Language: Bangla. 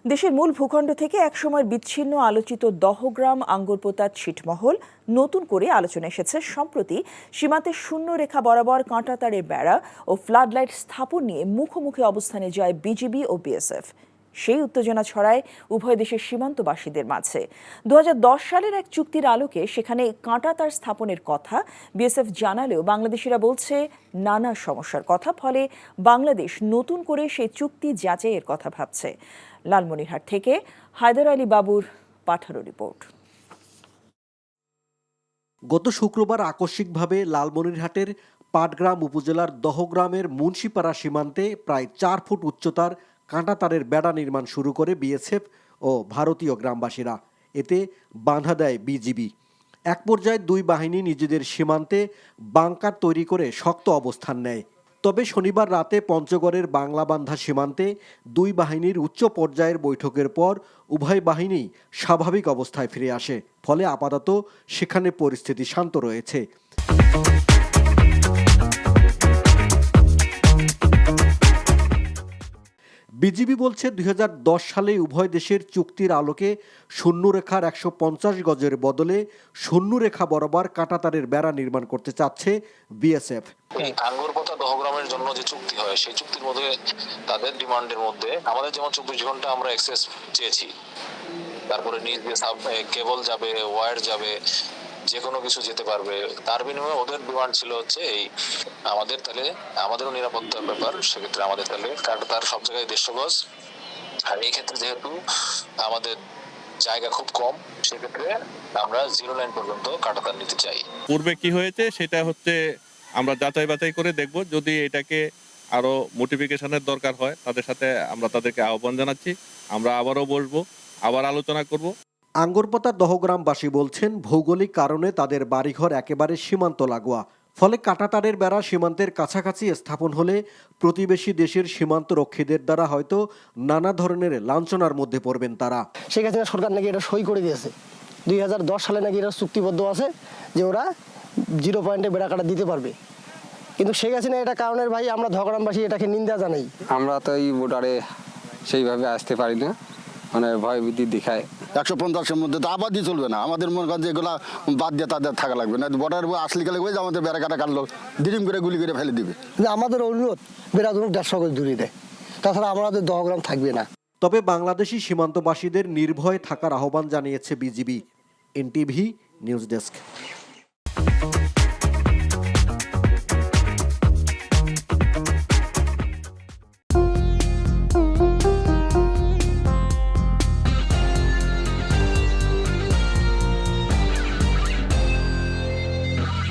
দেশের মূল ভূখণ্ড থেকে একসময় বিচ্ছিন্ন আলোচিত দহগ্রাম আঙ্গুরপোতা ছিটমহল নতুন করে আলোচনা এসেছে সম্প্রতি। সীমান্তের শূন্য রেখা বরাবর কাঁটাতারের বেড়া ও ফ্লাডলাইট স্থাপন নিয়ে মুখোমুখি অবস্থানে যায় বিজিবি ও বিএসএফ। সেই উত্তেজনা ছড়ায় উভয় দেশের সীমান্তবাসীদের মাঝে। 2010 সালের এক চুক্তির আলোকে সেখানে কাঁটাতার স্থাপনের কথা বিএসএফ জানালেও বাংলাদেশিরা বলছে নানা সমস্যার কথা, ফলে বাংলাদেশ নতুন করে সেই চুক্তি যাচাইয়ের কথা ভাবছে। লালমনিরহাট থেকে হায়দার আলী বাবুর পাঠানো রিপোর্ট। গত শুক্রবার আকস্মিকভাবে লালমনিরহাটের পাটগ্রাম উপজেলার দহগ্রামের মুন্সিপাড়া সীমান্তে প্রায় 4 ফুট উচ্চতার কাঁটাতারের বেড়া নির্মাণ শুরু করে বিএসএফ ও ভারতীয় গ্রামবাসীরা। এতে বাধা দেয় বিজিবি। এক পর্যায়ে দুই বাহিনী নিজেদের সীমান্তে বাংকার তৈরি করে শক্ত অবস্থান নেয়। তবে শনিবার রাতে পঞ্চগড়ের বাংলাবান্ধা সীমান্তে দুই বাহিনীর উচ্চ পর্যায়ের বৈঠকের পর উভয় বাহিনী স্বাভাবিক অবস্থায় ফিরে আসে। ফলে আপাতত সেখানে পরিস্থিতি শান্ত রয়েছে। বিজিবি বলছে 2010 সালে উভয় দেশের চুক্তির আলোকে শূন্যরেখার 150 গজের বদলে শূন্যরেখা বরাবর কাঁটাতারের বেড়া নির্মাণ করতে চাচ্ছে বিএসএফ। আঙ্গুরপোতা দহগ্রামের জন্য যে চুক্তি হয় সেই চুক্তির মধ্যে তাদের ডিমান্ডের মধ্যে আমাদের যেমন 24 ঘন্টা আমরা অ্যাক্সেস চেয়েছি, তারপরে নিজ দিয়ে কেবল যাবে, ওয়্যার যাবে, যে কোনো কিছু যেতে পারবে। তার বিনিময়ে ওদের ডিমান্ড ছিল হচ্ছে এই আমাদের তাহলে আমাদেরও নিরাপত্তার ব্যাপার, সেক্ষেত্রে আমাদের তাহলে কাঁটাতার সব জায়গায় 150 গজ। আর এই ক্ষেত্রে যেহেতু আমাদের জায়গা খুব কম, সেক্ষেত্রে আমরা 0 লাইন পর্যন্ত কাঁটাতার নিতে চাই। পূর্বে কি হয়েছে সেটা হচ্ছে আমরা যাচাই বাছাই করে দেখব। যদি এটাকে আরো মোটিফিকেশনের দরকার হয় তাদের সাথে আমরা তাদেরকে আহ্বান জানাচ্ছি। আমরা আবারও বসবো, আবার আলোচনা করব। আঙ্গুরপোতা দহগ্রামবাসী বলছেন ভৌগোলিক কারণে তাদের বাড়িঘর একেবারে সীমান্ত লাগোয়া। ফলে কাঁটাতারের বেড়া সীমান্তের কাছাকাছি স্থাপন হলে প্রতিবেশী দেশের সীমান্ত রক্ষীদের দ্বারা হয়তো নানা ধরনের লাঞ্ছনার মধ্যে পড়বেন তারা। শেখ হাসিনা সরকার নাকি এটা সই করে দিয়েছে। 2010 সালে নাকি এটা চুক্তিবদ্ধ আছে যে ওরা 0 পয়েন্টে বেড়া কাটা দিতে পারবে। কিন্তু শেখ হাসিনা এটা কারণের ভাই আমরা দহগ্রামবাসী এটাকে নিন্দা জানাই। আমরা তো এই বর্ডারে সেইভাবে আসতে পারি না, মানে ভয় ভীতি দেখায়। 150-এর মধ্যে তো আবাদি চলবে না, আমাদের মনে করেন যে এগুলা বাদ দিয়ে তাদের থাকা লাগবে না। বর্ডার আসলে গেলে যে আমাদের বেড়া কাটা কাটলো, ডিম করে গুলি করে ফেলে দিবে। আমাদের অনুরোধ বেড়া ধরুন 150 গজ দূরে দেয়, তাছাড়া আমাদের দহগ্রাম থাকবে না। তবে বাংলাদেশি সীমান্তবাসীদের নির্ভয়ে থাকার আহ্বান জানিয়েছে বিজিবি। NTV news desk.